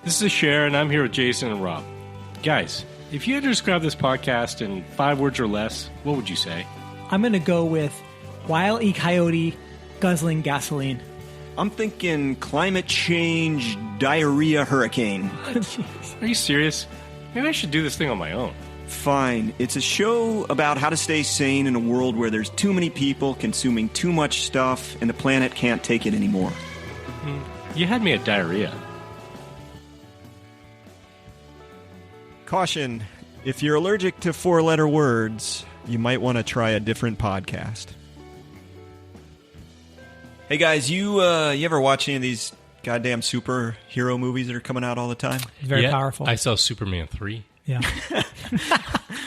This is Cher, and I'm here with Jason and Rob. Guys, if you had to describe this podcast in 5 words or less, what would you say? I'm going to go with Wile E. Coyote guzzling gasoline. I'm thinking climate change, diarrhea, hurricane. Are you serious? Maybe I should do this thing on my own. Fine. It's a show about how to stay sane in a world where there's too many people consuming too much stuff and the planet can't take it anymore. You had me at diarrhea. Caution, if you're allergic to 4-letter words, you might want to try a different podcast. Hey guys, you ever watch any of these goddamn superhero movies that are coming out all the time? It's very powerful. I saw Superman 3. Yeah.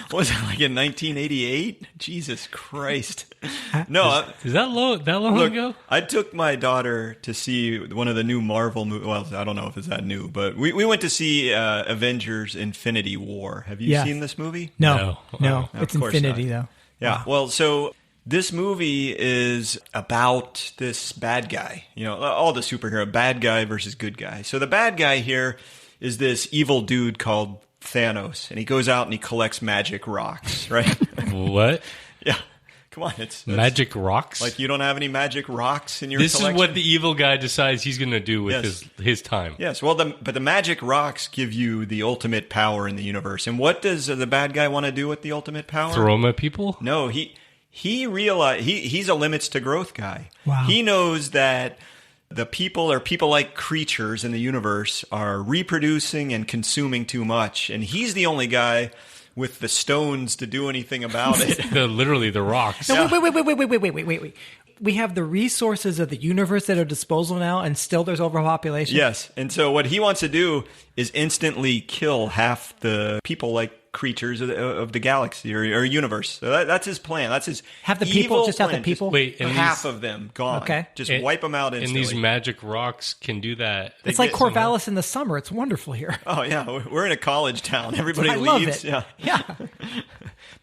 What was it, like in 1988? Jesus Christ. No. Is that long ago? I took my daughter to see one of the new Marvel movies. Well, I don't know if it's that new, but we went to see Avengers Infinity War. Have you seen this movie? No. No. It's Infinity, though. Yeah. Wow. Well, so this movie is about this bad guy. You know, all the superhero, bad guy versus good guy. So the bad guy here is this evil dude called Thanos, and he goes out and he collects magic rocks, right? What? Yeah. Come on, it's Magic rocks? like you don't have any magic rocks in your This collection? is what the evil guy decides he's going to do with his time. Yes, well, but the magic rocks give you the ultimate power in the universe. And what does the bad guy want to do with the ultimate power? Throw them at people? No, he realized he's a limits to growth guy. Wow. He knows that the people or people-like creatures in the universe are reproducing and consuming too much, and he's the only guy with the stones to do anything about it. Literally the rocks. No, wait. We have the resources of the universe at our disposal now, and still there's overpopulation? Yes, and so what he wants to do is instantly kill half the people-like creatures of the galaxy or universe. So that's his plan. That's his Have the people, evil just have the plan. people? Wait, and half of them gone. Okay. Just wipe them out instantly. And these magic rocks can do that. It's like Corvallis in the summer. It's wonderful here. Oh, yeah. We're in a college town. Everybody I leaves. love it. Yeah. Yeah.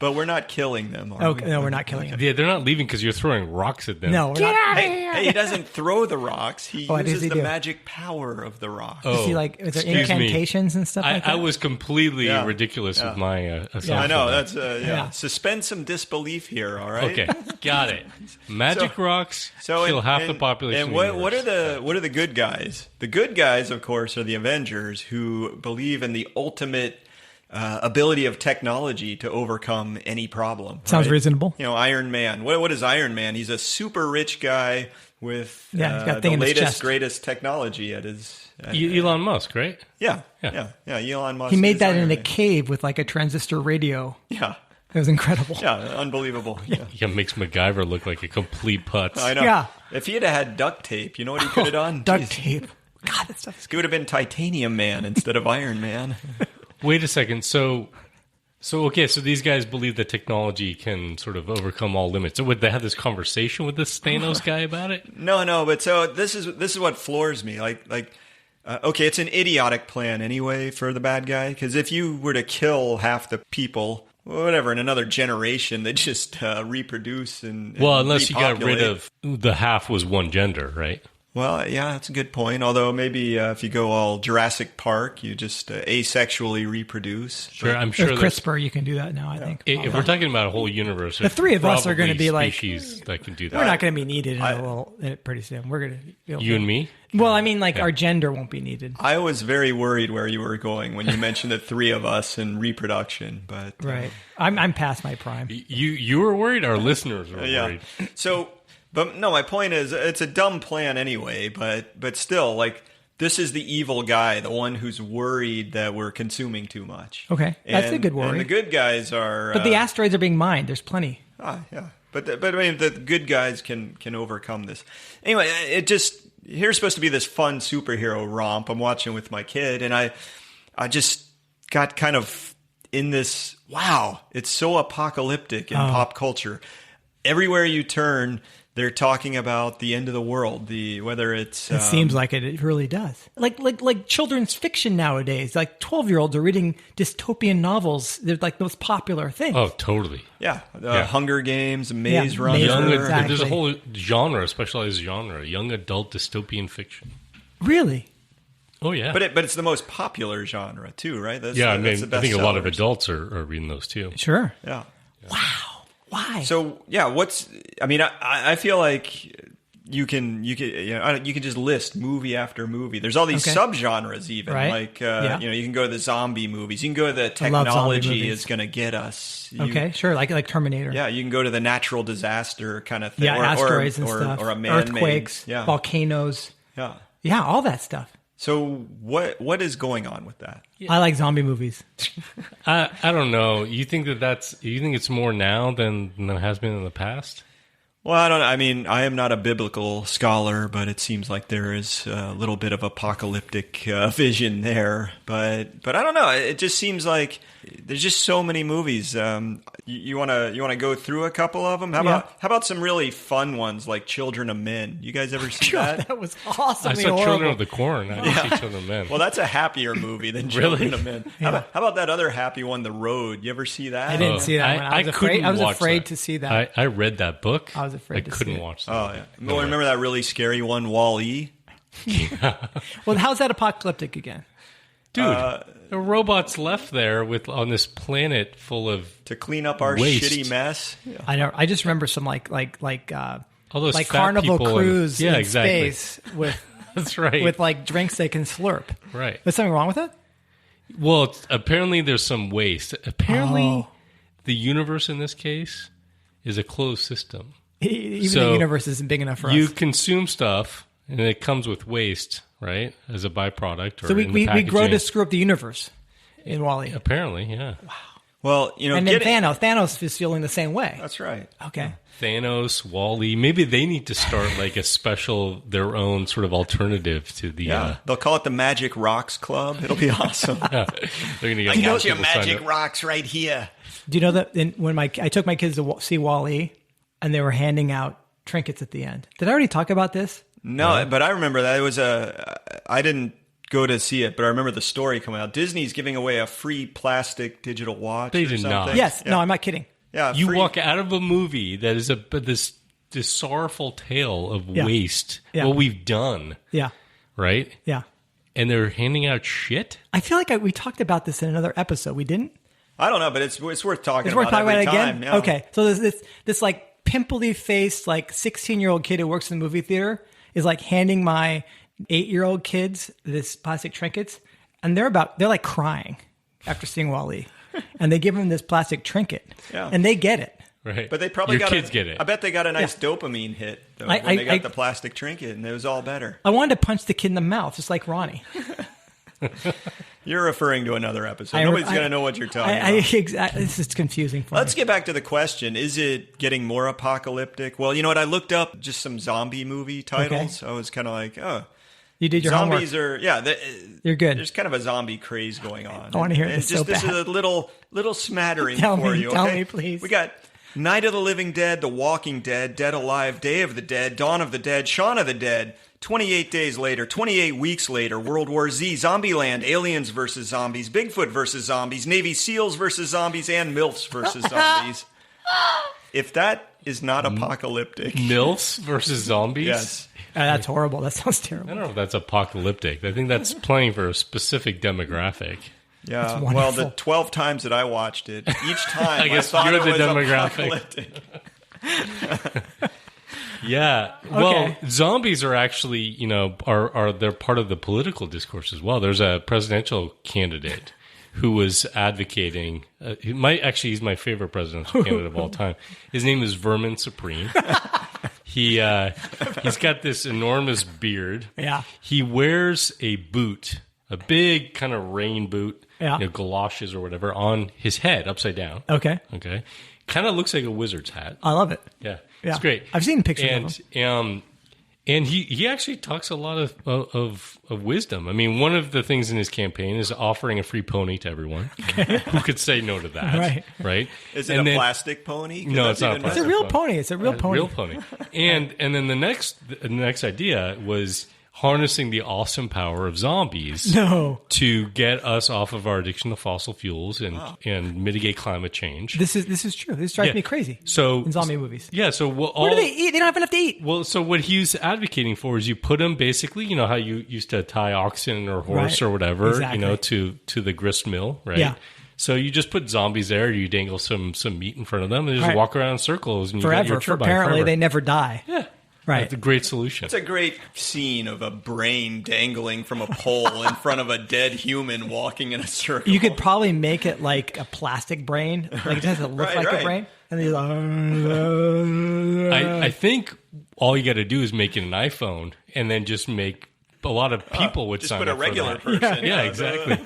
But we're not killing them, are Okay, we? no, we're not killing them. Yeah, they're not leaving because you're throwing rocks at them. No, we're not. Hey, he doesn't throw the rocks. He What does uses he the do? magic power of the rock. Oh, Is he like, is there excuse me. incantations and stuff like that? I was completely Yeah. ridiculous with my assumption. I know. there. That's Yeah. Suspend some disbelief here, all right? Okay, got it. Magic rocks kill half the population. And of the what universe. are the good guys? The good guys, of course, are the Avengers, who believe in the ultimate ability of technology to overcome any problem. Sounds right? reasonable. You know, Iron Man. What is Iron Man? He's a super rich guy with Yeah, he's got a the thing in his latest, chest. greatest technology at his. Elon Musk, right? Yeah. Yeah. Elon Musk. He made is that Iron in a Man. cave with like a transistor radio. Yeah. It was incredible. Yeah. Unbelievable. Yeah. Yeah, makes MacGyver look like a complete putz. I know. Yeah. If he had duct tape, you know what he could have done? Duct Jeez. tape. God, that stuff is He would have been Titanium Man instead of Iron Man. Wait a second. So these guys believe that technology can sort of overcome all limits. So would they have this conversation with this Thanos guy about it? No, but so this is what floors me. Okay, it's an idiotic plan anyway for the bad guy, because if you were to kill half the people, whatever, in another generation, they just reproduce and Unless you got repopulate. rid of the half was one gender, right? Well, yeah, that's a good point. Although maybe if you go all Jurassic Park, you just asexually reproduce. Sure, I'm sure With there's- CRISPR, you can do that now, I think. If we're talking about a whole universe, The three of us are going gonna be like- species that can do that. We're not going to be needed pretty soon. We're going to... You and me? Well, I mean, like, our gender won't be needed. I was very worried where you were going when you mentioned the three of us in reproduction, but Right. I'm past my prime. You were worried. Our listeners were worried. So, but no, my point is, it's a dumb plan anyway. But still, like, this is the evil guy, the one who's worried that we're consuming too much. Okay, that's a good worry. And the good guys are, But the asteroids are being mined. There's plenty. yeah. But I mean, the good guys can overcome this. Anyway, here's supposed to be this fun superhero romp I'm watching with my kid, and I just got kind of in this. Wow, it's so apocalyptic in pop culture. Everywhere you turn, they're talking about the end of the world. Whether it's It seems like it. It really does. Like children's fiction nowadays. Like 12-year-olds are reading dystopian novels. They're like the most popular thing. Oh, totally. Hunger Games, Maze Yeah, Runner. Maze Runner, There's a exactly. whole genre, a specialized genre, young adult dystopian fiction. Really? Oh yeah, But it's the most popular genre too, right? That's, yeah. I that's mean, the I think a lot of bestsellers. adults are reading those too. Sure. Yeah. Wow. Why? So yeah, I feel like you can you can just list movie after movie. There's all these Okay. subgenres even. Right. Like Yeah. you can go to the zombie movies. You can go to the I love zombie technology movies. is going to get us. Okay, sure. Like Terminator. Yeah, you can go to the natural disaster kind of thing. Yeah, asteroids and stuff. or a man-made. Earthquakes, Yeah. volcanoes. Yeah. Yeah, all that stuff. So what is going on with that? I like zombie movies. I don't know. You think you think it's more now than it has been in the past? Well, I don't know. I mean, I am not a biblical scholar, but it seems like there is a little bit of apocalyptic vision there. But I don't know. It just seems like there's just so many movies. You want to go through a couple of them? How about some really fun ones like Children of Men? You guys ever see that? That was awesome. I saw Children of the Corn. I didn't see Children of Men. Well, that's a happier movie than Children of Men. How about that other happy one, The Road? You ever see that? I didn't see that one. I was afraid. couldn't I was watch afraid that. to see that. I read that book. I was afraid to see couldn't it. watch that. Oh yeah. No Well, way. remember that really scary one, Wall-E? Well, how's that apocalyptic again? Dude, the robots left there on this planet full of To clean up our Waste. shitty mess. I know. I just remember some like all those like fat Carnival people Cruise yeah, in exactly. space with That's right. with like drinks they can slurp. right. Is something wrong with that? Well, apparently there's some waste. Apparently, Oh. the universe in this case is a closed system. Even So, the universe isn't big enough for You us. consume stuff, and it comes with waste, right, as a byproduct. Or So we in the grow packaging. to screw up the universe in Wall-E. Apparently, yeah. Well, And then Thanos is feeling the same way. That's right. Okay. Thanos, Wall-E. Maybe they need to start like their own sort of alternative to the. Yeah, they'll call it the Magic Rocks Club. It'll be awesome. They're going to get I more got your people signed magic up. rocks right here. Do you know that when I took my kids to see Wall-E and they were handing out trinkets at the end? Did I already talk about this? No, but I remember that it was I didn't go to see it, but I remember the story coming out. Disney's giving away a free plastic digital watch. They or did something. not. Yes. Yeah. No, I'm not kidding. Yeah, You free- walk out of a movie that is this sorrowful tale of Yeah. waste. Yeah. What we've done, Yeah. right? Yeah. And they're handing out shit. I feel like we talked about this in another episode. We didn't? I don't know, but it's worth talking It's about worth talking every about it time. again? Yeah. Okay. So this like pimply faced, like 16-year-old kid who works in the movie theater is like handing my 8-year-old kids this plastic trinkets, and they're like crying after seeing Wall-E. And they give them this plastic trinket. Yeah. And they get it. Right. But they probably Your got kids get it. I bet they got a nice dopamine hit though, I- when they got I- the plastic trinket, and it was all better. I wanted to punch the kid in the mouth, just like Ronnie. You're referring to another episode. Nobody's going to know what you're talking about. Exactly. This is confusing for Let's me. get back to the question. Is it getting more apocalyptic? Well, you know what? I looked up just some zombie movie titles. I was kind of like, oh, You did your zombies homework. You're good. There's kind of a zombie craze going on. I wanna hear And this so This is bad. a little smattering Tell for me, you. tell okay? me, please. We got Night of the Living Dead, The Walking Dead, Dead Alive, Day of the Dead, Dawn of the Dead, Shaun of the Dead, 28 Days Later, 28 Weeks Later, World War Z, Zombieland, Aliens versus Zombies, Bigfoot versus Zombies, Navy SEALs versus Zombies, and MILFs versus Zombies. If that is not apocalyptic, MILFs versus zombies? yes. That's horrible. That sounds I terrible. don't know if that's apocalyptic. I think that's playing for a specific demographic. Yeah, That's well, wonderful. the 12 times that I watched it, each time I, guess thought you're it the was demographic. apocalyptic. Yeah. Well, Okay. zombies are actually, they're part of the political discourse as well. There's a presidential candidate who was advocating. He's my favorite presidential candidate of all time. His name is Vermin Supreme. He's got this enormous beard. Yeah. He wears a boot, a big kind of rain boot, Yeah. galoshes or whatever, on his head, upside down. Okay. Okay. Kind of looks like a wizard's hat. I love it. Yeah. Yeah. It's great. I've seen pictures of and he actually talks a lot of wisdom. I mean, one of the things in his campaign is offering a free pony to everyone. Who could say no to that? Right. Right. Is it And a then- plastic pony? 'Cause No, that's it's not a even plastic It's a real pony. It's a real pony. Real pony. And then the next idea was harnessing the awesome power of zombies No. to get us off of our addiction to fossil fuels and mitigate climate change. This is true. This drives me crazy. So in zombie movies. Yeah. So What do they eat? They don't have enough to eat. Well, so what he's advocating for is you put them basically, you know, how you used to tie oxen or horse Right. or whatever, Exactly. you know, to the grist mill, right? Yeah. So you just put zombies there, you dangle some meat in front of them, and they just Right. walk around in circles, and you got Forever. your turbine Apparently, forever. they never die. Yeah. Right. That's a great solution. It's a great scene of a brain dangling from a pole in front of a dead human walking in a circle. You could probably make it like a plastic brain. Like it doesn't look Right, like right. a brain. And then you're like, I think all you got to do is make it an iPhone, and then just make a lot of people would just sign put up a regular for that. person. Yeah, exactly.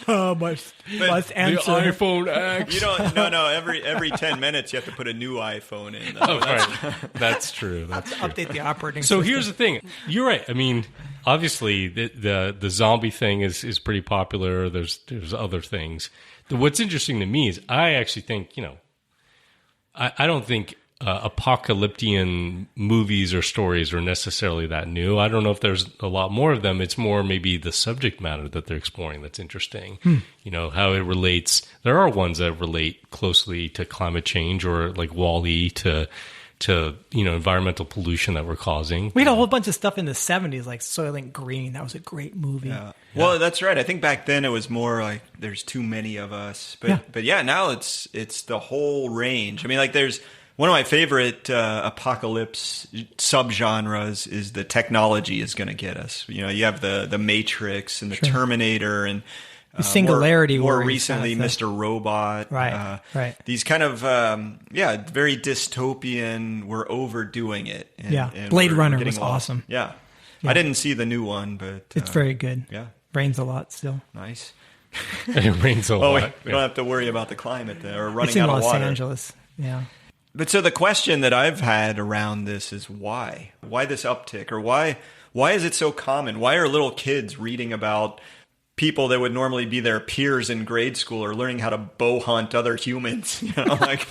must The answer. iPhone X. You don't. No. Every 10 minutes, you have to put a new iPhone in. Oh, right. That's true. That's true. Update the operating So system. here's the thing. You're right. I mean, obviously, the zombie thing is pretty popular. There's other things. What's interesting to me is I actually think, you know, I don't think apocalyptic movies or stories are necessarily that new. I don't know if there's a lot more of them. It's more maybe the subject matter that they're exploring that's interesting. You know, how it relates. There are ones that relate closely to climate change, or like Wall-E to you know, environmental pollution that we're causing. We had a whole bunch of stuff in the 70s, like Soylent Green. That was a great movie. Yeah. Well, that's right. I think back then it was more like there's too many of us. But yeah, now it's the whole range. I mean, like there's one of my favorite apocalypse subgenres is the technology is going to get us. You know, you have the Matrix and the Terminator and The Singularity more Wars recently, kind of stuff. Mr. Robot. Right, right. These kind of very dystopian. We're overdoing it. And Blade we're Runner getting was lost. awesome. Yeah. I didn't see the new one, but It's very good. yeah. Rains a lot still. Nice. It rains a Oh, lot. we don't have to worry about the climate there, or running It's in out of Los water. Angeles. Yeah. But so the question that I've had around this is why? Why this uptick? Or why is it so common? Why are little kids reading about people that would normally be their peers in grade school or learning how to bow hunt other humans? You know, like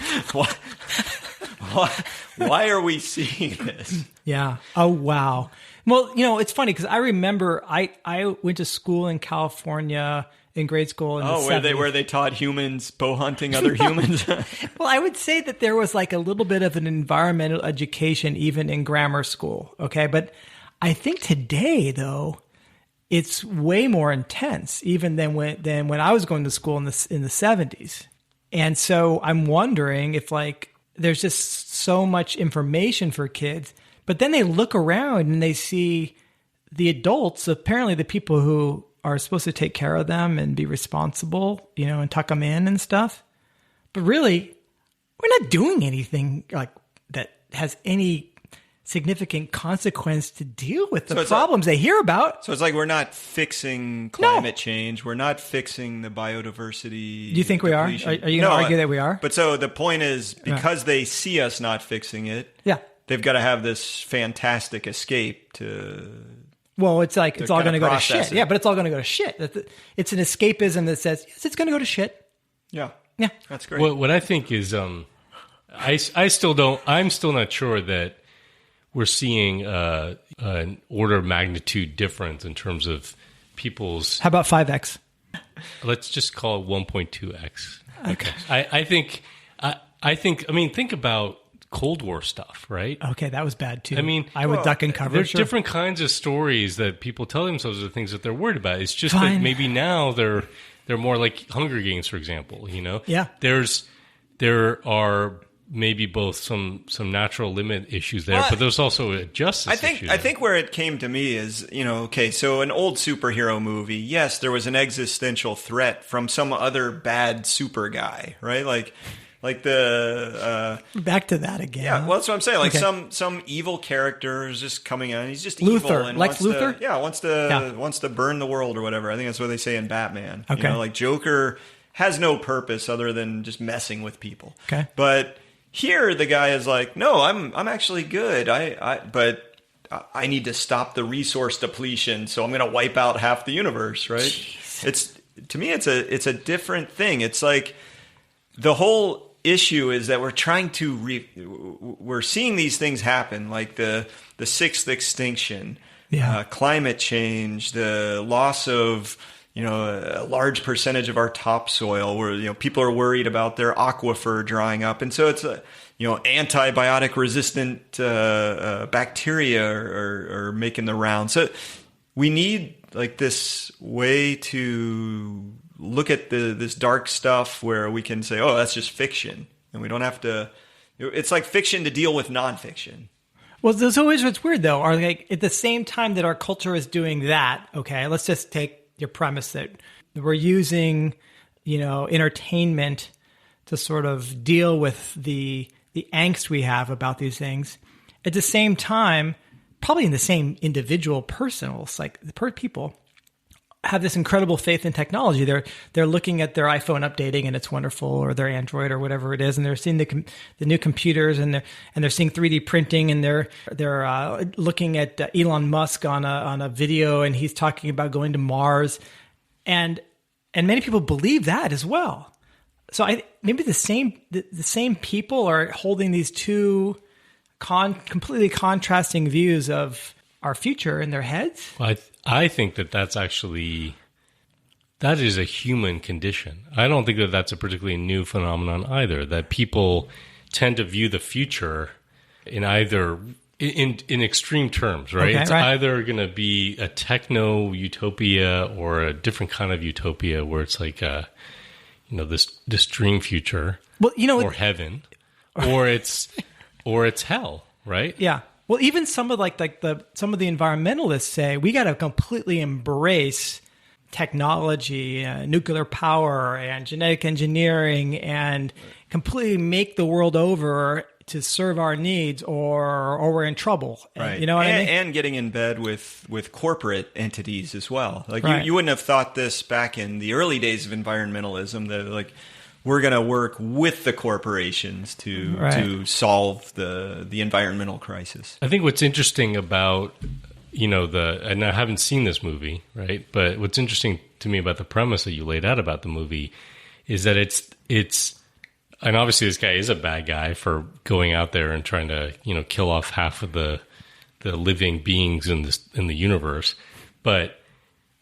why are we seeing this? Yeah. Oh, wow. Well, you know, it's funny because I remember I went to school in California in grade school in the 70s. Where they taught humans bow hunting other humans? Well, I would say that there was like a little bit of an environmental education even in grammar school. Okay. But I think today, though, it's way more intense even than when I was going to school in the 70s. And so I'm wondering if like there's just so much information for kids, but then they look around and they see the adults, apparently the people who are supposed to take care of them and be responsible, you know, and tuck them in and stuff. But really, we're not doing anything like that has any significant consequence to deal with the So it's problems they hear about. So it's like we're not fixing climate change. We're not fixing the biodiversity. Do you think we are? depletion. Are you going to argue that we are? But so the point is, because they see us not fixing it, Yeah. they've got to have this fantastic escape to. Well, it's like it's all going kinda to go to process shit. it. Yeah, but it's all going to go to shit. It's an escapism that says, yes, it's going to go to shit. Yeah. Yeah. That's great. What I think is, I still don't. I'm still not sure that we're seeing an order of magnitude difference in terms of people's. How about 5X? Let's just call it 1.2x. Okay. I think. I mean, think about Cold War stuff, right? Okay, that was bad too. I mean, I would duck and cover. There's sure. different kinds of stories that people tell themselves are things that they're worried about. It's just Fine. that maybe now they're more like Hunger Games, for example. You know, Yeah. There are maybe both some natural limit issues there, Well, but there's also a justice issue. I think where it came to me is, you know, okay, so an old superhero movie, yes, there was an existential threat from some other bad super guy, right? Like the Back to that again. yeah, well, that's what I'm saying. Like Okay. some evil character is just coming out. He's just Luthor. evil and Lex wants Luthor? To, wants to burn the world or whatever. I think that's what they say in Batman. Okay. You know, like Joker has no purpose other than just messing with people. Okay. But here the guy is like, no, I'm actually good. But I need to stop the resource depletion, so I'm going to wipe out half the universe. Right? Jeez. It's to me, it's a different thing. It's like the whole issue is that we're trying to we're seeing these things happen, like the sixth extinction, climate change, the loss of a large percentage of our topsoil, where people are worried about their aquifer drying up, and so it's antibiotic resistant bacteria are making the round. So we need like this way to look at this dark stuff where we can say, oh, that's just fiction, and we don't have to. It's like fiction to deal with nonfiction. Well, there's always what's weird though. Are like at the same time that our culture is doing that. Okay, let's just take your premise that we're using, entertainment to sort of deal with the angst we have about these things. At the same time, probably in the same individual personals, like the people have this incredible faith in technology. They're looking at their iPhone updating and it's wonderful, or their Android or whatever it is, and they're seeing the new computers and they're seeing 3D printing, and they're looking at Elon Musk on a video, and he's talking about going to Mars, and many people believe that as well. So maybe the same people are holding these two completely contrasting views of our future in their heads. Well, I think that is a human condition. I don't think that that's a particularly new phenomenon either, that people tend to view the future in either in extreme terms, right? Okay, it's right. either going to be a techno utopia or a different kind of utopia where it's like this dream future, or heaven, or it's hell, right? Yeah. Well, even some of some of the environmentalists say we got to completely embrace technology, nuclear power, and genetic engineering, and completely make the world over to serve our needs, or we're in trouble. Right. You know what I mean? And getting in bed with corporate entities as well. Like Right. you wouldn't have thought this back in the early days of environmentalism, that like we're going to work with the corporations to solve the environmental crisis. I think what's interesting about, and I haven't seen this movie, right? But what's interesting to me about the premise that you laid out about the movie is that it's, and obviously this guy is a bad guy for going out there and trying to, kill off half of the living beings in the universe, but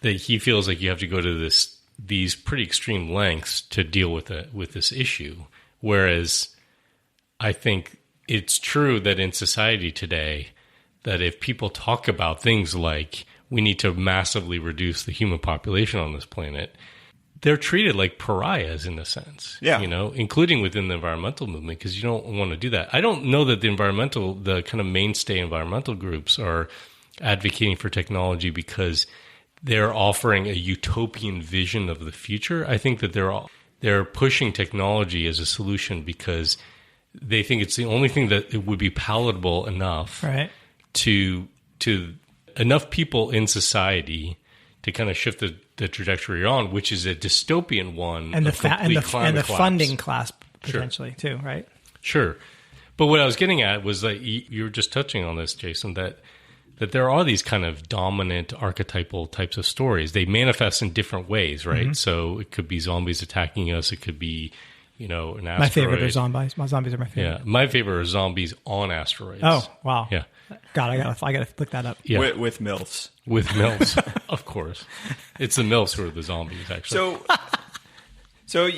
that he feels like you have to go to these pretty extreme lengths to deal with this issue. Whereas I think it's true that in society today, that if people talk about things like we need to massively reduce the human population on this planet, they're treated like pariahs in a sense, including within the environmental movement, because you don't want to do that. I don't know that the kind of mainstay environmental groups are advocating for technology because they're offering a utopian vision of the future. I think that they're pushing technology as a solution because they think it's the only thing that it would be palatable enough to enough people in society to kind of shift the trajectory you're on, which is a dystopian one, and the funding class potentially too, right? Sure. But what I was getting at was that you were just touching on this, Jason, that there are these kind of dominant archetypal types of stories. They manifest in different ways, right? Mm-hmm. So it could be zombies attacking us. It could be, an asteroid. My favorite are zombies. My zombies are my favorite. Yeah, my favorite are zombies on asteroids. Oh, wow. Yeah. God, I gotta look that up. Yeah. With MILFs. With MILFs, of course. It's the MILFs who are the zombies, actually. So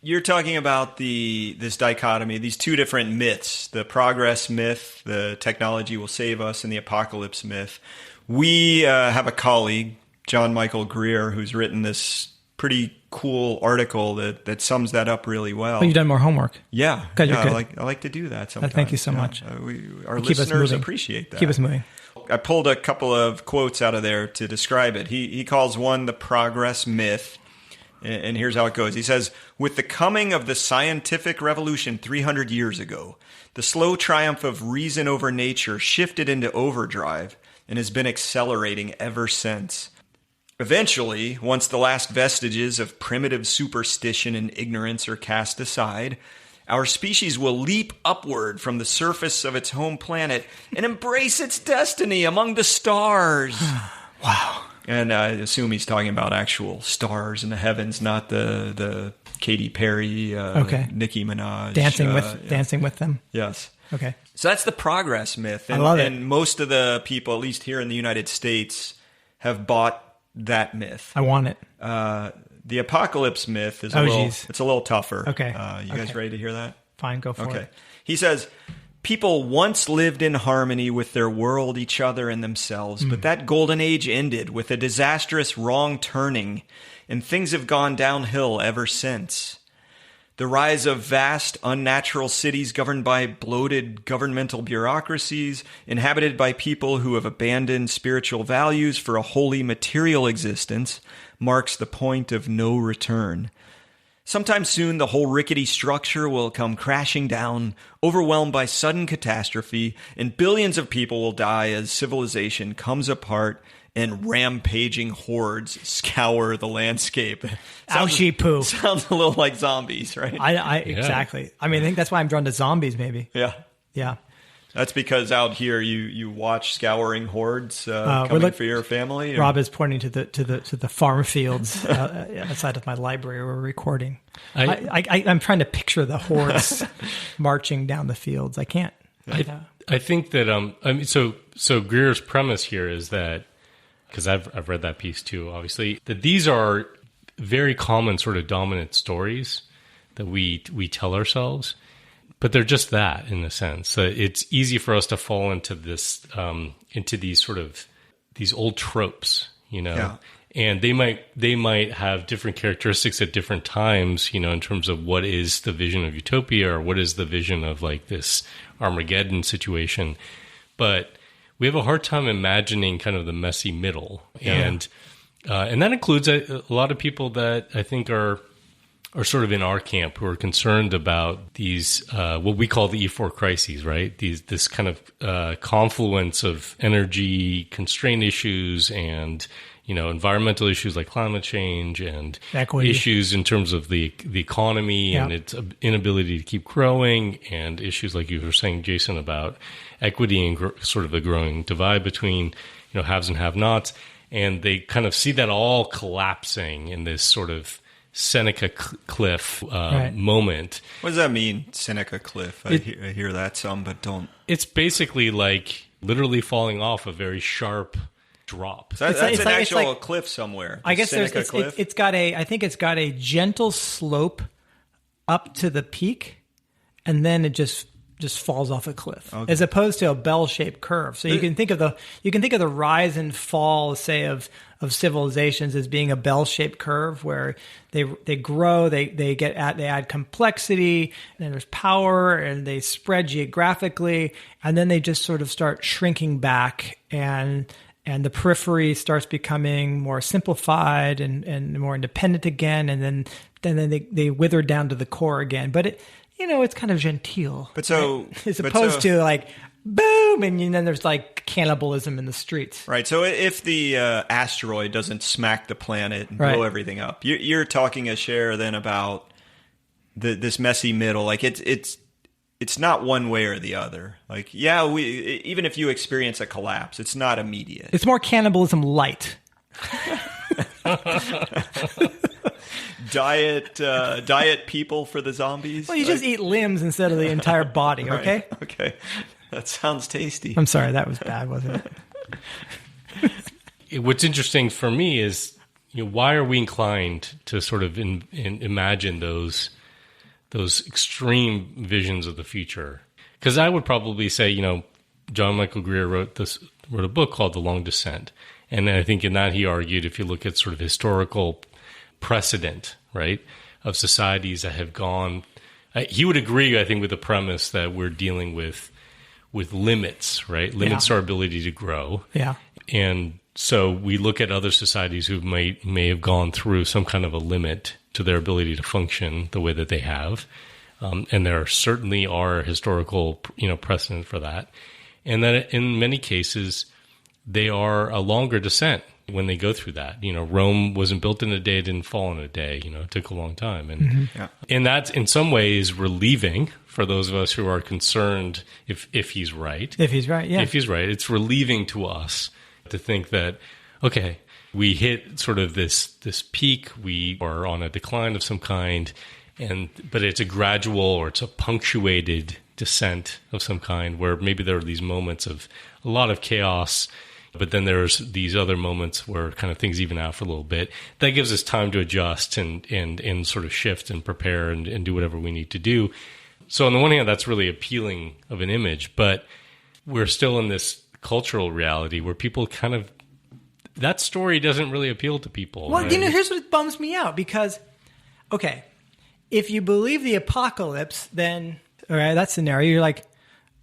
you're talking about this dichotomy, these two different myths, the progress myth, the technology will save us, and the apocalypse myth. We have a colleague, John Michael Greer, who's written this pretty cool article that sums that up really well. Well, you've done more homework. Yeah. Good. I like to do that sometimes. Thank you so much. Our listeners appreciate that. Keep us moving. I pulled a couple of quotes out of there to describe it. He calls one the progress myth. And here's how it goes. He says, with the coming of the scientific revolution 300 years ago, the slow triumph of reason over nature shifted into overdrive and has been accelerating ever since. Eventually, once the last vestiges of primitive superstition and ignorance are cast aside, our species will leap upward from the surface of its home planet and embrace its destiny among the stars. Wow. And I assume he's talking about actual stars in the heavens, not the Katy Perry, Nicki Minaj. Dancing with them. Yes. Okay. So that's the progress myth. And, I love it. And most of the people, at least here in the United States, have bought that myth. I want it. The apocalypse myth is it's a little tougher. Okay. You guys ready to hear that? Fine, go for it. He says, people once lived in harmony with their world, each other, and themselves, but that golden age ended with a disastrous wrong turning, and things have gone downhill ever since. The rise of vast, unnatural cities governed by bloated governmental bureaucracies, inhabited by people who have abandoned spiritual values for a wholly material existence, marks the point of no return. Sometime soon, the whole rickety structure will come crashing down, overwhelmed by sudden catastrophe, and billions of people will die as civilization comes apart and rampaging hordes scour the landscape. Ouchie poo. Sounds a little like zombies, right? Exactly. I mean, I think that's why I'm drawn to zombies, maybe. Yeah. Yeah. That's because out here you watch scouring hordes coming for your family. Rob is pointing to the farm fields outside of my library. We're recording. I'm trying to picture the hordes marching down the fields. I can't. I think that so Greer's premise here is that, because I've read that piece too, obviously, that these are very common sort of dominant stories that we tell ourselves. But they're just that, in a sense. It's easy for us to fall into this, into these sort of these old tropes, Yeah. And they might have different characteristics at different times, in terms of what is the vision of utopia or what is the vision of like this Armageddon situation. But we have a hard time imagining kind of the messy middle, and that includes a lot of people that I think are sort of in our camp who are concerned about these, what we call the E4 crises, right? This kind of confluence of energy constraint issues and, environmental issues like climate change and equity issues in terms of the economy and its inability to keep growing, and issues like you were saying, Jason, about equity and sort of a growing divide between, haves and have-nots. And they kind of see that all collapsing in this sort of Seneca Cliff moment. What does that mean, Seneca Cliff? I hear that some, but don't. It's basically like literally falling off a very sharp drop. So that's an actual cliff somewhere. I guess it's got a gentle slope up to the peak, and then it just falls off a cliff, as opposed to a bell-shaped curve. So you can think of the rise and fall, say, of civilizations as being a bell-shaped curve where they grow, they add complexity, and then there's power, and they spread geographically, and then they just sort of start shrinking back, and the periphery starts becoming more simplified and more independent again, and then they wither down to the core again. But it's kind of genteel. But so, right? As opposed to like boom, and then there's like cannibalism in the streets. Right. So if the asteroid doesn't smack the planet and blow everything up, you're talking a share then about this messy middle. Like it's not one way or the other. Like, even if you experience a collapse, it's not immediate. It's more cannibalism light. Diet people for the zombies. Well, you just eat limbs instead of the entire body. Okay. Right. Okay. That sounds tasty. I'm sorry, that was bad, wasn't it? What's interesting for me is, why are we inclined to sort of imagine those extreme visions of the future? Because I would probably say, John Michael Greer wrote a book called The Long Descent, and I think in that he argued, if you look at sort of historical precedent, right, of societies that have gone, he would agree, I think, with the premise that we're dealing with limits, right? Limits to our ability to grow. Yeah. And so we look at other societies who may have gone through some kind of a limit to their ability to function the way that they have. And there certainly are historical, precedent for that. And that in many cases, they are a longer descent when they go through that. Rome wasn't built in a day, it didn't fall in a day. It took a long time. And and that's in some ways relieving for those of us who are concerned if he's right. If he's right, yeah. If he's right, it's relieving to us to think that, okay, we hit sort of this peak, we are on a decline of some kind, but it's a gradual or it's a punctuated descent of some kind, where maybe there are these moments of a lot of chaos, but then there's these other moments where kind of things even out for a little bit. That gives us time to adjust and sort of shift and prepare and do whatever we need to do. So on the one hand, that's really appealing of an image, but we're still in this cultural reality where people kind of, that story doesn't really appeal to people. Well, right? here's what bums me out, because, okay, if you believe the apocalypse, then, all right, that scenario, you're like,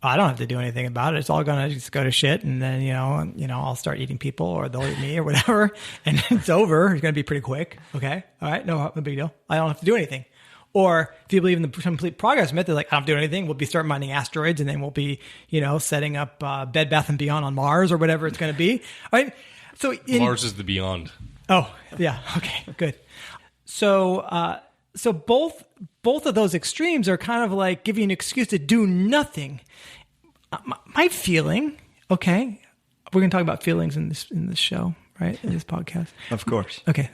I don't have to do anything about it. It's all going to just go to shit. And then, I'll start eating people, or they'll eat me, or whatever. And it's over. It's going to be pretty quick. Okay. All right. No big deal. I don't have to do anything. Or if you believe in the complete progress myth, they're like, I don't have to do anything. We'll start mining asteroids, and then we'll be, setting up Bed Bath & Beyond on Mars, or whatever it's going to be. All right. So Mars is the beyond. Oh, yeah. Okay, good. So, both of those extremes are kind of like giving you an excuse to do nothing. My feeling, okay, we're going to talk about feelings in this show, right? In this podcast. Of course. Okay.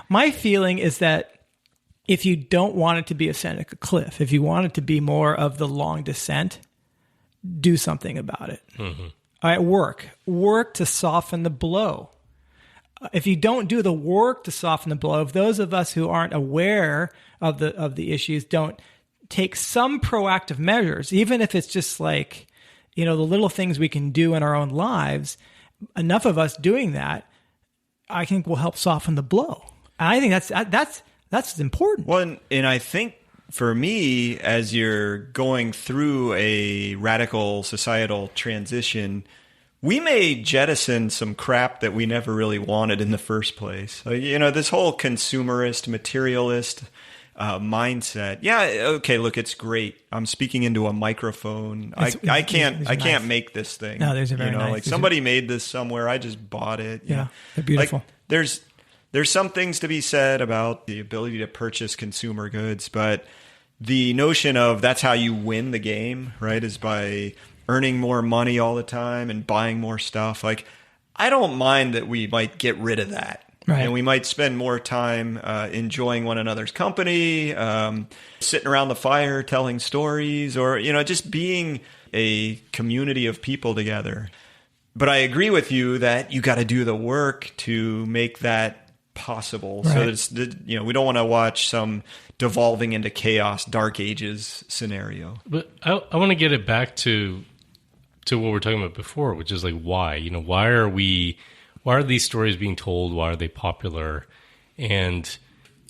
My feeling is that if you don't want it to be a Seneca Cliff, if you want it to be more of the long descent, do something about it. Mm-hmm. All right, work to soften the blow. If you don't do the work to soften the blow, if those of us who aren't aware of the issues don't take some proactive measures, even if it's just like, the little things we can do in our own lives, enough of us doing that, I think will help soften the blow. And I think that's important. Well, and I think for me, as you're going through a radical societal transition, we may jettison some crap that we never really wanted in the first place. This whole consumerist, materialist mindset. Yeah, okay, look, it's great. I'm speaking into a microphone. I can't make this thing. No, there's a very nice. Like somebody made this somewhere. I just bought it. Yeah, they're beautiful. Like, there's some things to be said about the ability to purchase consumer goods, but the notion of that's how you win the game, right, is by earning more money all the time and buying more stuff. Like, I don't mind that we might get rid of that. Right. And we might spend more time enjoying one another's company, sitting around the fire, telling stories, or, just being a community of people together. But I agree with you that you got to do the work to make that possible. Right. So we don't want to watch some devolving into chaos, dark ages scenario. But I want to get it back to what we were talking about before, which is like why. Why are these stories being told? Why are they popular? And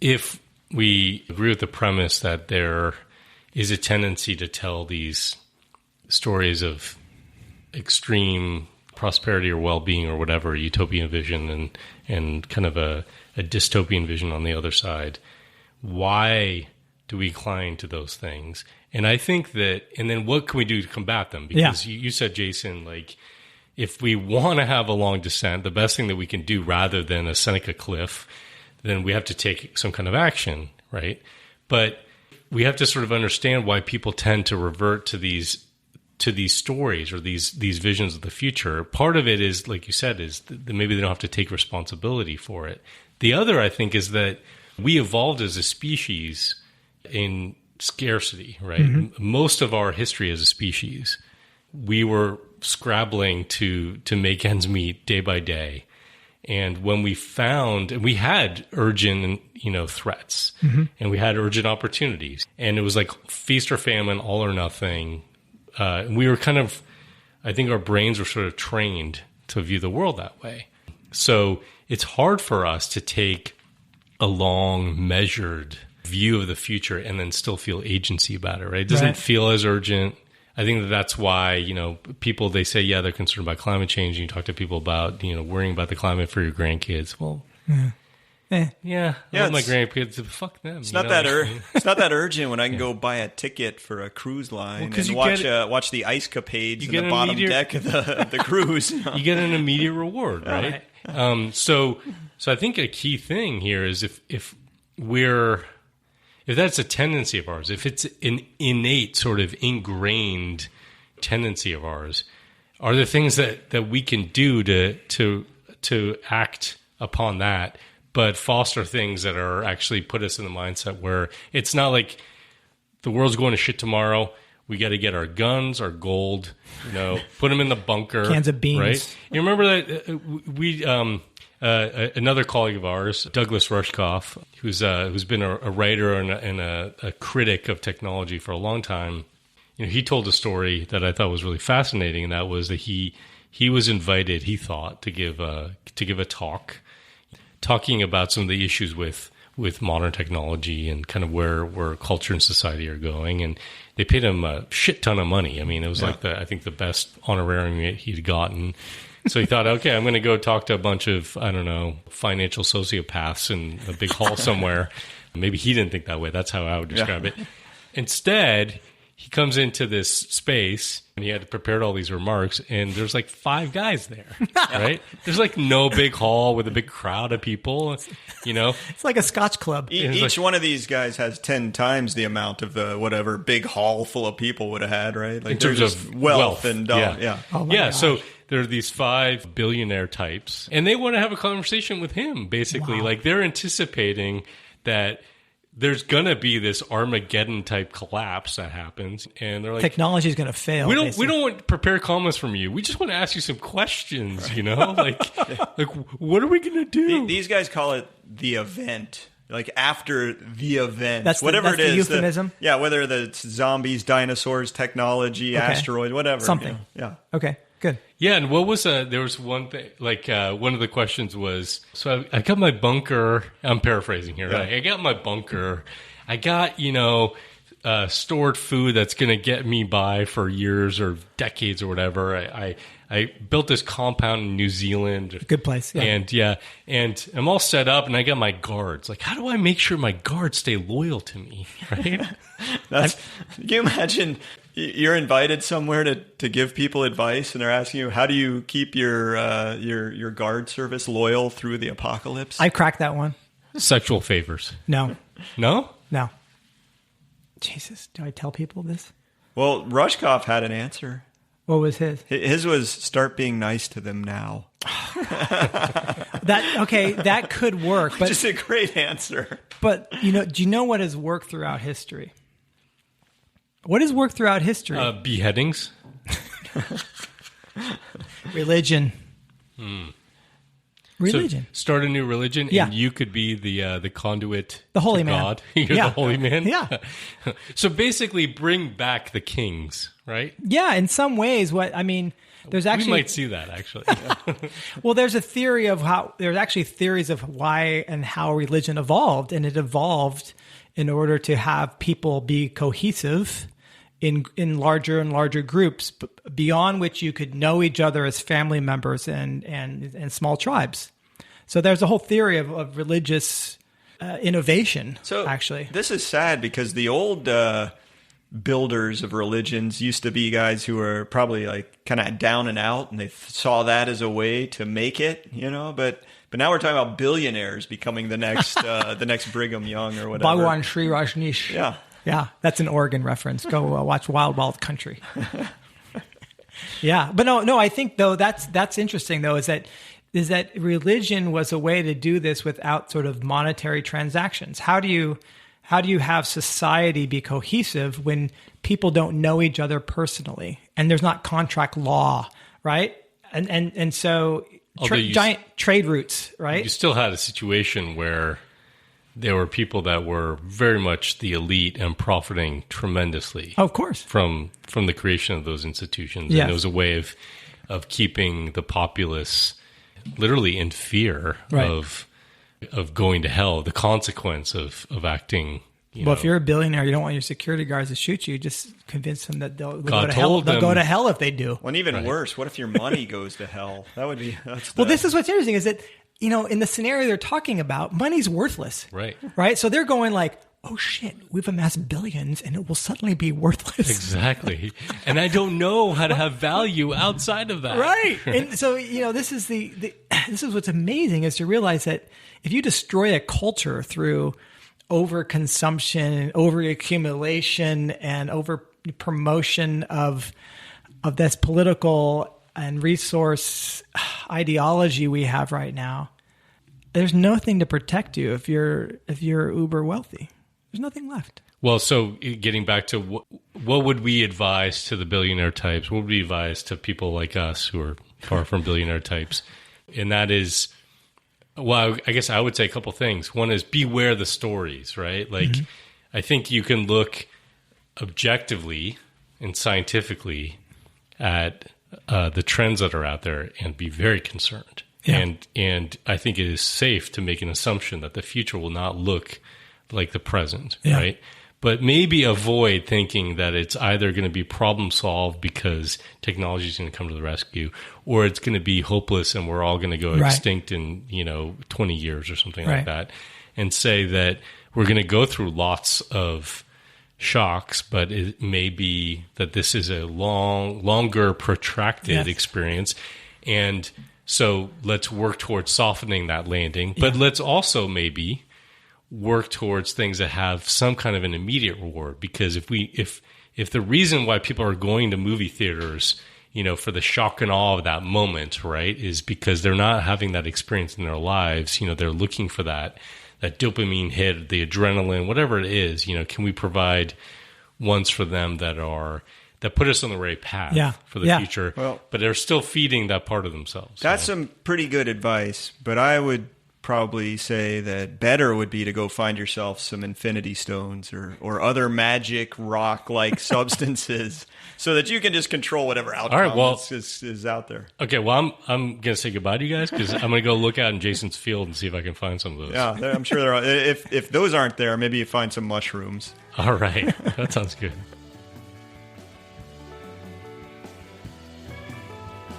if we agree with the premise that there is a tendency to tell these stories of extreme prosperity or well-being or whatever, utopian vision and kind of a dystopian vision on the other side, why do we incline to those things? And I think that, and then what can we do to combat them? Because you said, Jason, like, if we want to have a long descent, the best thing that we can do rather than a Seneca Cliff, then we have to take some kind of action, right? But we have to sort of understand why people tend to revert to these stories or these visions of the future. Part of it is, like you said, is that maybe they don't have to take responsibility for it. The other, I think, is that we evolved as a species in scarcity, right? Mm-hmm. Most of our history as a species, we were scrabbling to make ends meet day by day. And when we found, and we had urgent, threats, mm-hmm. and we had urgent opportunities, and it was like feast or famine, all or nothing. We were kind of, I think our brains were sort of trained to view the world that way. So it's hard for us to take a long, measured view of the future and then still feel agency about it, right? It doesn't feel as urgent. I think that's why, people, they say, yeah, they're concerned about climate change. And you talk to people about, worrying about the climate for your grandkids. Well, I love my grandkids. Fuck them. It's not that it's not that urgent when I can go buy a ticket for a cruise line and watch the ice capades in the bottom deck of the cruise. You get an immediate reward, right? So I think a key thing here is if that's a tendency of ours, if it's an innate sort of ingrained tendency of ours, are there things that we can do to act upon that, but foster things that are actually put us in the mindset where it's not like the world's going to shit tomorrow. We got to get our guns, our gold, put them in the bunker. Cans of beans. Right? You remember that another colleague of ours, Douglas Rushkoff, who's been a writer and a critic of technology for a long time. He told a story that I thought was really fascinating, and that was that he was invited, he thought, to give a talk, talking about some of the issues with modern technology and kind of where culture and society are going. And they paid him a shit ton of money. I mean, it was I think the best honorarium he'd gotten. So he thought, okay, I'm going to go talk to a bunch of, I don't know, financial sociopaths in a big hall somewhere. Maybe he didn't think that way. That's how I would describe it. Instead, he comes into this space and he had prepared all these remarks, and there's like 5 guys there, right? There's like no big hall with a big crowd of people, It's like a Scotch club. Each one of these guys has 10 times the amount of the whatever big hall full of people would have had, right? Like in terms of wealth and yeah. Oh my gosh. So there are these 5 billionaire types, and they want to have a conversation with him, basically. Wow. Like they're anticipating that there's going to be this Armageddon type collapse that happens, and they're like, Technology is going to fail. we don't basically. want prepared comments from you. We just want to ask you some questions, like what are we going to do? These guys call it the event. Like after the event, That's whatever the it is, euphemism? whether it's zombies, dinosaurs, technology, asteroid, whatever. Something. Yeah. Okay, good. Yeah, and what was there was one thing, one of the questions was, so I got my bunker, I'm paraphrasing here, right? I got my bunker, I got, stored food that's going to get me by for years or decades or whatever. I built this compound in New Zealand. Good place, yeah. And I'm all set up, and I got my guards. Like, how do I make sure my guards stay loyal to me, right? Can you imagine you're invited somewhere to give people advice, and they're asking you, how do you keep your guard service loyal through the apocalypse? I cracked that one. Sexual favors. No. No? Jesus, do I tell people this? Well, Rushkoff had an answer. What was his? His was start being nice to them now. That could work, but Just a great answer. But do you know what has worked throughout history? What has worked throughout history? Beheadings. Religion. Religion. So start a new religion, Yeah. and you could be the conduit, The holy to man. God. You're Yeah. the holy man. Yeah. So basically, bring back the kings, right? Yeah, in some ways, there's actually We might see that actually. well, there's actually theories of why and how religion evolved, and it evolved in order to have people be cohesive in larger and larger groups, beyond which you could know each other as family members and small tribes. So there's a whole theory of religious innovation. So actually, this is sad because the old builders of religions used to be guys who were probably like kind of down and out, and they saw that as a way to make it, But now we're talking about billionaires becoming the next the next Brigham Young or whatever. Bhagwan Sri Rajneesh. Yeah. Yeah, that's an Oregon reference. Go watch Wild Wild Country. Yeah, but no, I think though that's interesting though is that religion was a way to do this without sort of monetary transactions. How do you have society be cohesive when people don't know each other personally and there's not contract law, right? And so giant trade routes, right? You still had a situation where there were people that were very much the elite and profiting tremendously. Of course. From the creation of those institutions. Yes. And it was a way of keeping the populace literally in fear Right. of going to hell, the consequence of acting. Well, if you're a billionaire, you don't want your security guards to shoot you. Just convince them that they'll go God to hell. told They'll them- go to hell if they do. Well, and even worse, what if your money goes to hell? That would be. Well, this is what's interesting is that, in the scenario they're talking about, money's worthless. Right. Right. So they're going like, oh shit, we've amassed billions and it will suddenly be worthless. Exactly. And I don't know how to have value outside of that. Right. And so, this is this is what's amazing is to realize that if you destroy a culture through overconsumption, overaccumulation, and over promotion of this political and resource ideology we have right now, there's nothing to protect you if you're uber wealthy. There's nothing left. Well, so getting back to what would we advise to the billionaire types? What would we advise to people like us who are far from billionaire types? And that is, well, I guess I would say a couple things. One is beware the stories, right? Like, I think you can look objectively and scientifically at the trends that are out there and be very concerned. Yeah. And I think it is safe to make an assumption that the future will not look like the present, right? But maybe avoid thinking that it's either going to be problem solved because technology is going to come to the rescue, or it's going to be hopeless and we're all going to go extinct in 20 years or something like that. And say that we're going to go through lots of shocks, but it may be that this is a longer, protracted experience. And so let's work towards softening that landing. But let's also maybe work towards things that have some kind of an immediate reward. Because if the reason why people are going to movie theaters, for the shock and awe of that moment, right, is because they're not having that experience in their lives. They're looking for that dopamine hit, the adrenaline, whatever it is. Can we provide ones for them that put us on the right path for the future, but they're still feeding that part of themselves. That's some pretty good advice, but I would probably say that better would be to go find yourself some infinity stones or other magic rock-like substances so that you can just control whatever outcome is out there. Okay, well, I'm going to say goodbye to you guys because I'm going to go look out in Jason's field and see if I can find some of those. Yeah, I'm sure there are. If those aren't there, maybe you find some mushrooms. All right, that sounds good.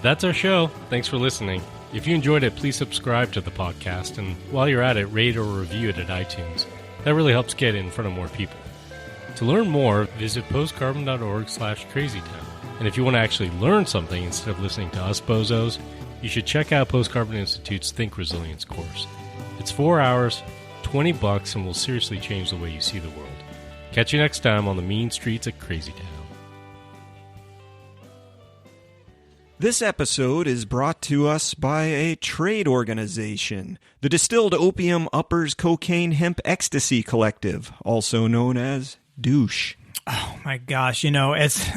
That's our show. Thanks for listening. If you enjoyed it, please subscribe to the podcast, and while you're at it, rate or review it at iTunes. That really helps get it in front of more people. To learn more, visit postcarbon.org/crazytown. And if you want to actually learn something instead of listening to us bozos, you should check out Post Carbon Institute's Think Resilience course. It's 4 hours, $20, and will seriously change the way you see the world. Catch you next time on the mean streets of Crazytown. This episode is brought to us by a trade organization, the Distilled Opium Uppers Cocaine Hemp Ecstasy Collective, also known as Douche. Oh my gosh, as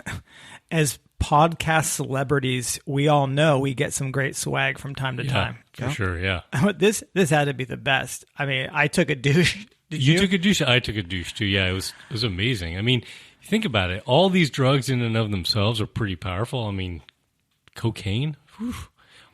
podcast celebrities, we all know we get some great swag from time to time. For sure, yeah. This had to be the best. I mean, I took a douche. Did you? You took a douche. I took a douche too. Yeah, it was amazing. I mean, think about it. All these drugs in and of themselves are pretty powerful. I mean, cocaine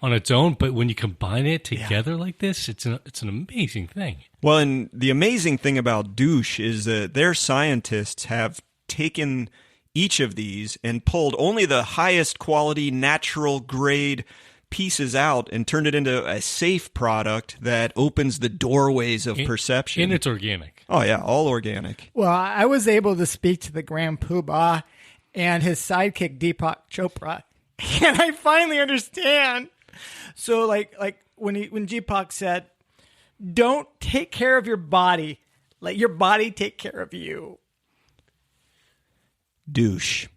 on its own, but when you combine it together like this, it's an amazing thing. Well, and the amazing thing about Douche is that their scientists have taken each of these and pulled only the highest quality, natural grade pieces out and turned it into a safe product that opens the doorways of perception. And it's organic. Oh, yeah, all organic. Well, I was able to speak to the Grand Poobah and his sidekick, Deepak Chopra, and I finally understand. So, like when Deepak said, "Don't take care of your body, let your body take care of you." Douche.